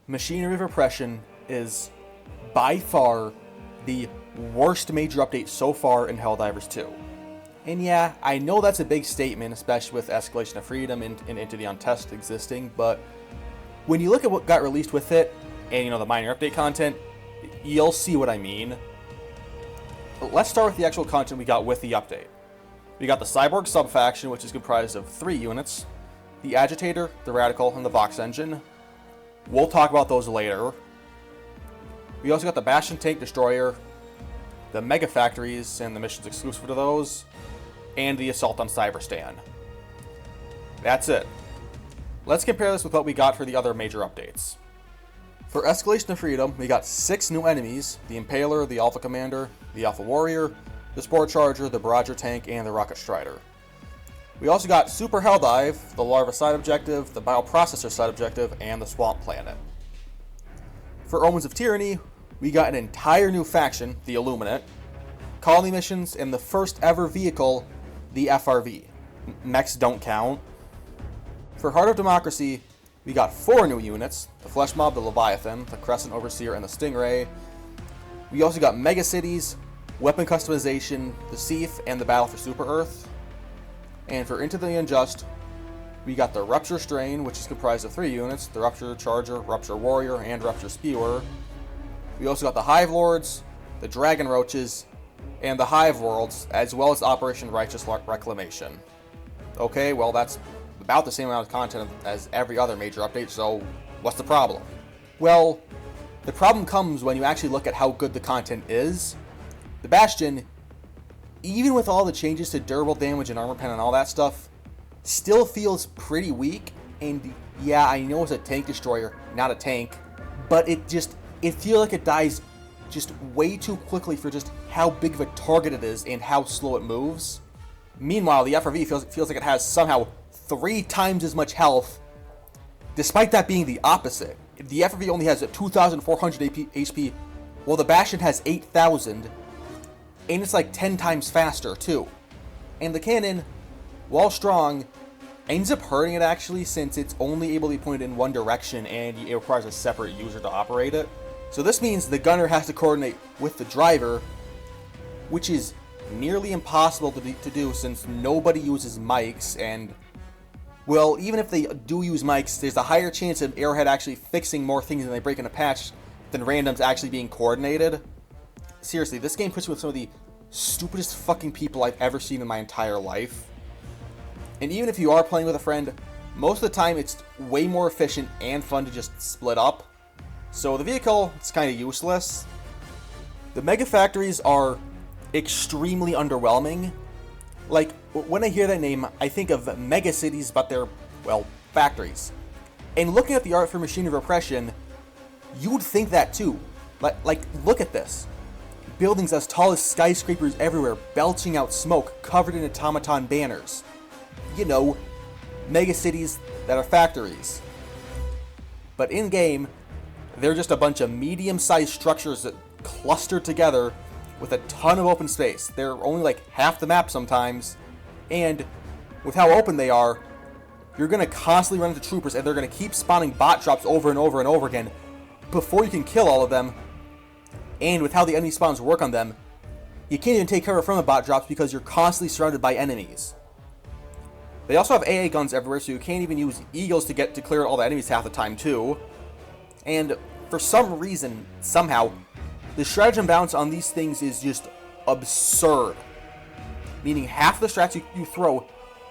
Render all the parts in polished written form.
Machinery of Oppression is by far the worst major update so far in Helldivers 2. And yeah, I know that's a big statement, especially with Escalation of Freedom and Into the Untested existing, but when you look at what got released with it, and the minor update content, you'll see what I mean. But let's start with the actual content we got with the update. We got the Cyborg sub-faction, which is comprised of 3 units, the Agitator, the Radical, and the Vox Engine. We'll talk about those later. We also got the Bastion Tank Destroyer, the Mega Factories and the missions exclusive to those, and the Assault on Cyberstan. That's it. Let's compare this with what we got for the other major updates. For Escalation of Freedom, we got 6 new enemies: the Impaler, the Alpha Commander, the Alpha Warrior, the Spore Charger, the Barrage Tank, and the Rocket Strider. We also got Super Helldive, the Larva side objective, the Bioprocessor side objective, and the Swamp Planet. For Omens of Tyranny, we got an entire new faction, the Illuminate, colony missions, and the first ever vehicle, the FRV. Mechs don't count. For Heart of Democracy, we got 4 new units: the Flesh Mob, the Leviathan, the Crescent Overseer, and the Stingray. We also got Mega Cities, weapon customization, the Seath, and the Battle for Super Earth. And for Into the Unjust, we got the Rupture Strain, which is comprised of 3 units: the Rupture Charger, Rupture Warrior, and Rupture Spewer. We also got the Hive Lords, the Dragon Roaches, and the Hive Worlds, as well as Operation Righteous Reclamation. Okay, well that's about the same amount of content as every other major update, so what's the problem? Well, the problem comes when you actually look at how good the content is. The Bastion, even with all the changes to durable damage and armor pen and all that stuff, still feels pretty weak. And yeah, I know it's a tank destroyer, not a tank, but it feels like it dies just way too quickly for just how big of a target it is and how slow it moves. Meanwhile, the FRV feels like it has somehow 3 times as much health, despite that being the opposite. The FRV only has 2,400 HP, while the Bastion has 8,000, and it's like 10 times faster too. And the cannon, while strong, ends up hurting it actually, since it's only able to be pointed in one direction and it requires a separate user to operate it. So this means the gunner has to coordinate with the driver, which is nearly impossible to do since nobody uses mics, and well, even if they do use mics, there's a higher chance of Arrowhead actually fixing more things than they break in a patch than randoms actually being coordinated. Seriously, this game puts me with some of the stupidest fucking people I've ever seen in my entire life. And even if you are playing with a friend, most of the time it's way more efficient and fun to just split up. So the vehicle, it's kind of useless. The Mega Factories are extremely underwhelming. Like, when I hear that name, I think of Mega Cities, but they're, well, factories. And looking at the art for Machinery of Oppression, you would think that too. Like, look at this. Buildings as tall as skyscrapers everywhere, belching out smoke, covered in automaton banners. Mega cities that are factories. But in-game, they're just a bunch of medium-sized structures that cluster together with a ton of open space. They're only like half the map sometimes, and with how open they are, you're going to constantly run into troopers, and they're going to keep spawning bot drops over and over and over again before you can kill all of them. And with how the enemy spawns work on them, you can't even take cover from the bot drops because you're constantly surrounded by enemies. They also have AA guns everywhere, so you can't even use eagles to clear all the enemies half the time too. And for some reason, somehow, the stratagem balance on these things is just absurd. Meaning half the strats you throw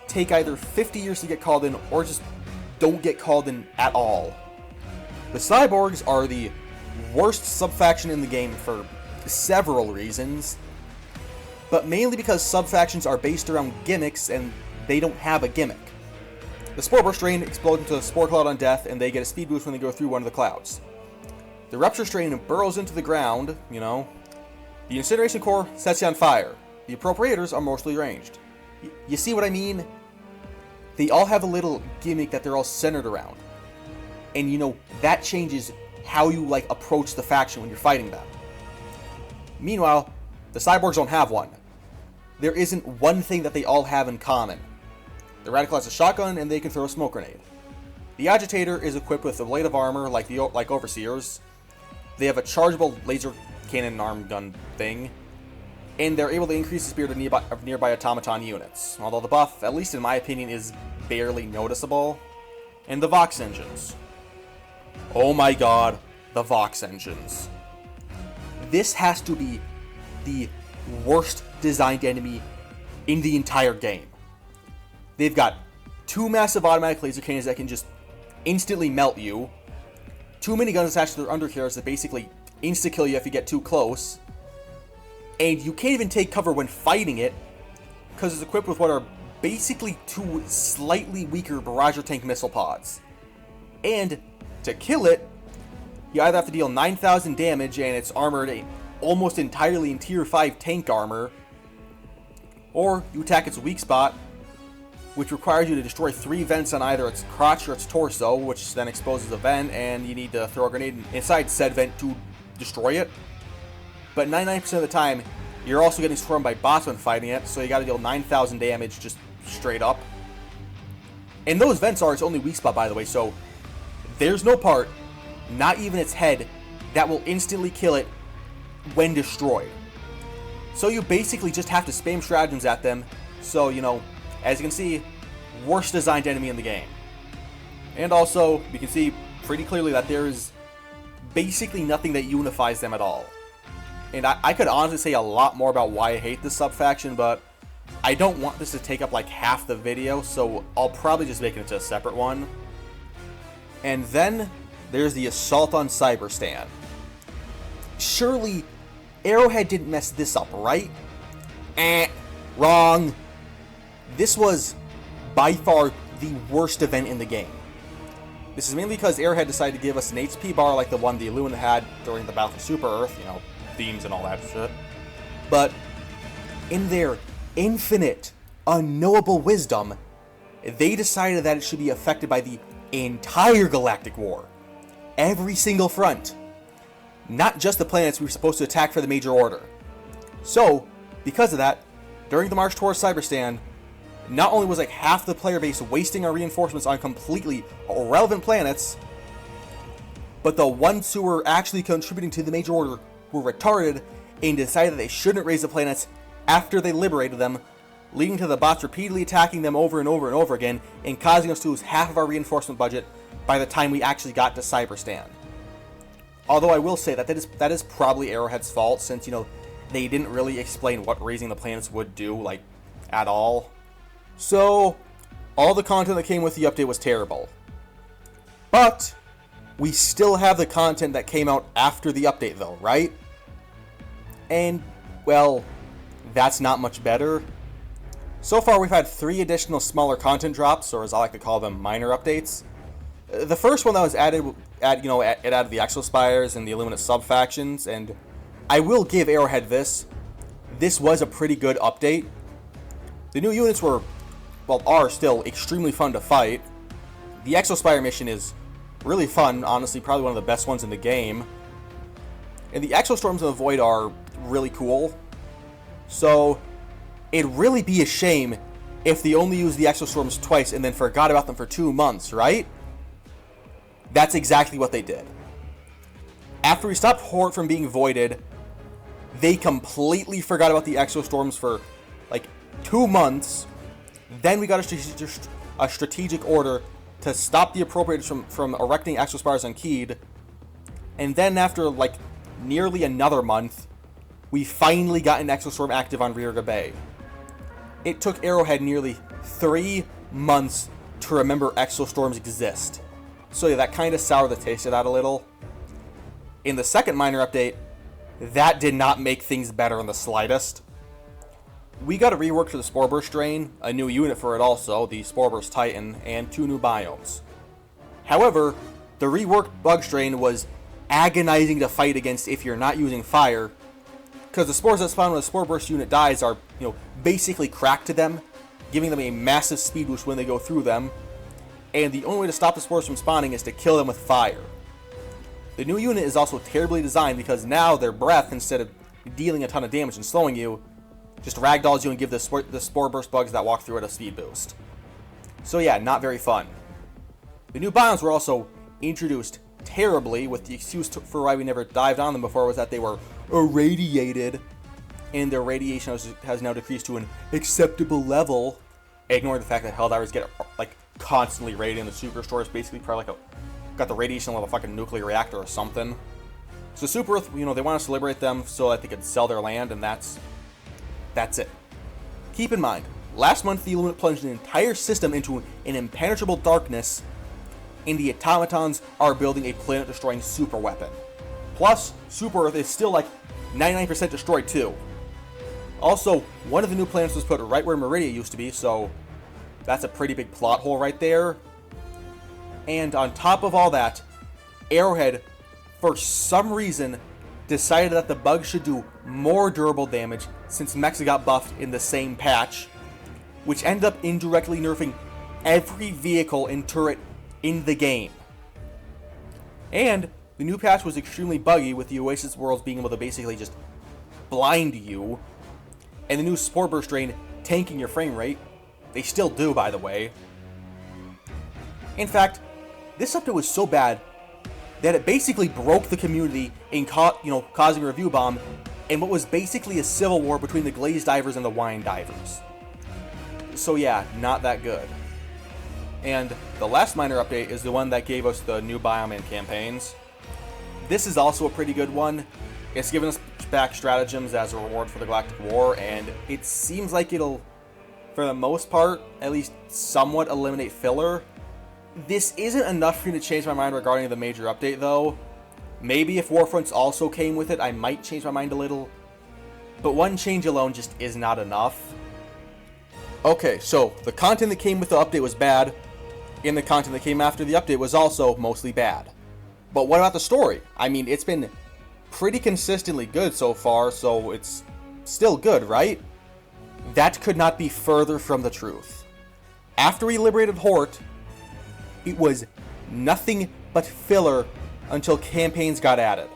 take either 50 years to get called in or just don't get called in at all. The Cyborgs are the worst sub-faction in the game for several reasons, but mainly because sub-factions are based around gimmicks and they don't have a gimmick. The Spore Burst Strain explodes into a Spore Cloud on death, and they get a speed boost when they go through one of the clouds. The Rupture Strain burrows into the ground, The Incineration Core sets you on fire. The Appropriators are mostly ranged. You see what I mean? They all have a little gimmick that they're all centered around. And that changes how you approach the faction when you're fighting them. Meanwhile, the Cyborgs don't have one. There isn't one thing that they all have in common. The Radical has a shotgun and they can throw a smoke grenade. The Agitator is equipped with a blade of armor like Overseers. They have a chargeable laser cannon arm gun thing, and they're able to increase the speed of nearby automaton units, although the buff, at least in my opinion, is barely noticeable. And the Vox engines. Oh my god, the Vox engines. This has to be the worst designed enemy in the entire game. They've got 2 massive automatic laser cannons that can just instantly melt you, 2 miniguns attached to their undercarriage that basically insta-kill you if you get too close, and you can't even take cover when fighting it, because it's equipped with what are basically 2 slightly weaker Barrage tank missile pods. And to kill it, you either have to deal 9,000 damage and it's armored almost entirely in tier 5 tank armor, or you attack its weak spot, which requires you to destroy 3 vents on either its crotch or its torso, which then exposes a vent, and you need to throw a grenade inside said vent to destroy it. But 99% of the time, you're also getting swarmed by bots when fighting it, so you gotta deal 9,000 damage just straight up. And those vents are its only weak spot, by the way, so there's no part, not even its head, that will instantly kill it when destroyed. So you basically just have to spam stratagems at them, so, you know, as you can see, worst designed enemy in the game. And also, you can see pretty clearly that there is basically nothing that unifies them at all. And I could honestly say a lot more about why I hate this sub-faction, but I don't want this to take up like half the video, so I'll probably just make it into a separate one. And then, there's the Assault on Cyberstan. Surely, Arrowhead didn't mess this up, right? Wrong. This was, by far, the worst event in the game. This is mainly because Arrowhead decided to give us an HP bar like the one the Illumina had during the Battle for Super-Earth, you know, themes and all that shit. But, in their infinite, unknowable wisdom, they decided that it should be affected by the entire Galactic War. Every single front. Not just the planets we were supposed to attack for the Major Order. So, because of that, during the march towards Cyberstan, not only was like half the player base wasting our reinforcements on completely irrelevant planets, but the ones who were actually contributing to the Major Order were retarded and decided that they shouldn't raise the planets after they liberated them, leading to the bots repeatedly attacking them over and over and over again and causing us to lose half of our reinforcement budget by the time we actually got to Cyberstan. Although I will say that that is probably Arrowhead's fault, since, you know, they didn't really explain what raising the planets would do, like, at all. So, all the content that came with the update was terrible. But, we still have the content that came out after the update though, right? And, well, that's not much better. So far we've had 3 additional smaller content drops, or as I like to call them, minor updates. The first one that was added, it added the Exospires and the Illuminate sub-factions, and I will give Arrowhead this. This was a pretty good update. The new units are still extremely fun to fight. The Exospire mission is really fun, honestly, probably one of the best ones in the game. And the Exostorms in the Void are really cool. So, it'd really be a shame if they only used the Exostorms twice and then forgot about them for 2 months, right? That's exactly what they did. After we stopped Horde from being voided, they completely forgot about the Exostorms for like 2 months. Then we got a strategic order to stop the Appropriators from erecting Exospires on Keed. And then after like nearly another month, we finally got an Exostorm active on Rearga Bay. It took Arrowhead nearly 3 months to remember Exostorms exist. So yeah, that kind of soured the taste of that a little. In the second minor update, that did not make things better in the slightest. We got a rework for the Spore Burst Drain, a new unit for it also, the Spore Burst Titan, and 2 new biomes. However, the reworked Bug Strain was agonizing to fight against if you're not using fire, because the spores that spawn when a Spore Burst unit dies are, basically cracked to them, giving them a massive speed boost when they go through them, and the only way to stop the spores from spawning is to kill them with fire. The new unit is also terribly designed because now their breath, instead of dealing a ton of damage and slowing you, just ragdolls you and give the Spore Burst bugs that walk through it a speed boost. So yeah, not very fun. The new biomes were also introduced terribly, with the excuse for why we never dived on them before was that they were irradiated, and their radiation has now decreased to an acceptable level, ignoring the fact that Helldivers get like constantly radiated in the superstore. Is basically probably like got the radiation level of a fucking nuclear reactor or something. So Super Earth, they want us to liberate them so that they can sell their land, and that's it. Keep in mind, last month the Illuminate plunged an entire system into an impenetrable darkness, and the automatons are building a planet-destroying super weapon. Plus, Super Earth is still like 99% destroyed too. Also, one of the new planets was put right where Meridia used to be, so that's a pretty big plot hole right there. And on top of all that, Arrowhead, for some reason, decided that the bugs should do more durable damage since Mecha got buffed in the same patch, which ended up indirectly nerfing every vehicle and turret in the game. And the new patch was extremely buggy, with the Oasis worlds being able to basically just blind you, and the new Spore Burst Drain tanking your frame rate. They still do, by the way. In fact, this update was so bad that it basically broke the community in causing a review bomb in what was basically a civil war between the Glazed Divers and the Wine Divers. So yeah, not that good. And the last minor update is the one that gave us the new biome and campaigns. This is also a pretty good one. It's given us back stratagems as a reward for the Galactic War, and it seems like it'll, for the most part, at least somewhat eliminate filler. This isn't enough for me to change my mind regarding the major update, though. Maybe if Warfronts also came with it, I might change my mind a little. But one change alone just is not enough. Okay, so the content that came with the update was bad, and the content that came after the update was also mostly bad. But what about the story? I mean, it's been pretty consistently good so far, so it's still good, right? That could not be further from the truth. After we liberated Hort, it was nothing but filler until campaigns got added.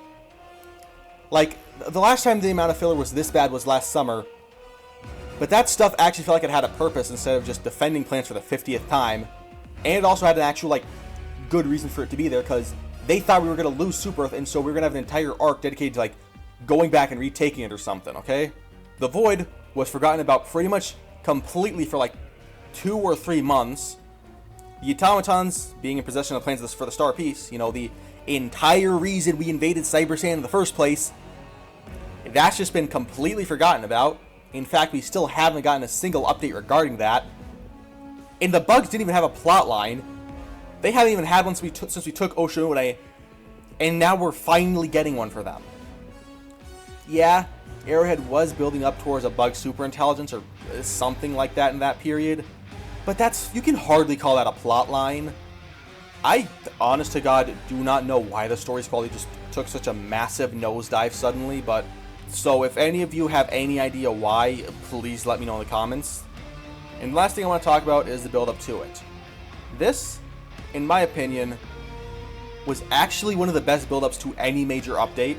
Like, the last time the amount of filler was this bad was last summer, but that stuff actually felt like it had a purpose instead of just defending plants for the 50th time, and it also had an actual, good reason for it to be there, because they thought we were going to lose Super Earth, and so we were going to have an entire arc dedicated to, going back and retaking it or something, okay? The Void was forgotten about pretty much completely for, 2 or 3 months. The automatons being in possession of the plans for the Star Piece, the entire reason we invaded Cybersand in the first place, that's just been completely forgotten about. In fact, we still haven't gotten a single update regarding that. And the bugs didn't even have a plot line. They haven't even had one since we took Oceanode, and now we're finally getting one for them. Yeah, Arrowhead was building up towards a bug superintelligence or something like that in that period, but you can hardly call that a plot line. I, honest to God, do not know why the story's quality just took such a massive nosedive suddenly, but so if any of you have any idea why, please let me know in the comments. And the last thing I want to talk about is the build up to it. This, in my opinion, was actually one of the best build-ups to any major update,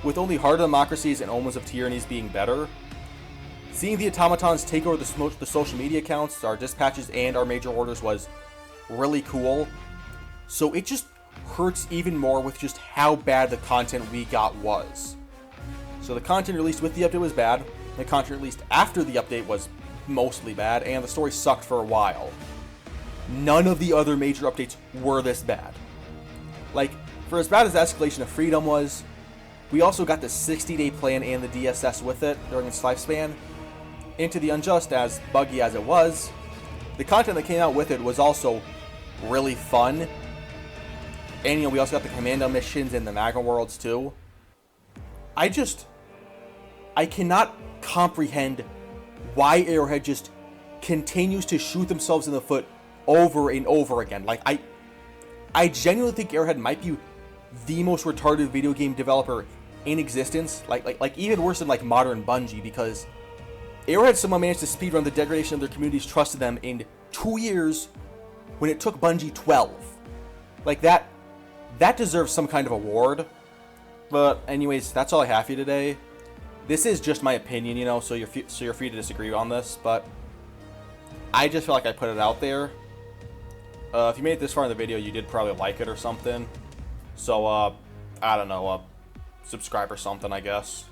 with only Heart of Democracies and Omens of Tyrannies being better. Seeing the automatons take over the social media accounts, our dispatches, and our major orders was really cool. So it just hurts even more with just how bad the content we got was. So the content released with the update was bad, the content released after the update was mostly bad, and the story sucked for a while. None of the other major updates were this bad. For as bad as Escalation of Freedom was, we also got the 60-day plan and the DSS with it during its lifespan. Into the Unjust, as buggy as it was, the content that came out with it was also really fun. And we also got the Commando missions and the Magma Worlds too. I cannot comprehend why Arrowhead just continues to shoot themselves in the foot over and over again. I genuinely think Arrowhead might be the most retarded video game developer in existence. Even worse than modern Bungie, because Arrowhead somehow managed to speedrun the degradation of their community's trust in them in 2 years when it took Bungie 12. That deserves some kind of award. But anyways, that's all I have for you today. This is just my opinion, so you're free to disagree on this, but I just feel like I put it out there. If you made it this far in the video, you did probably like it or something. So, I don't know, subscribe or something, I guess.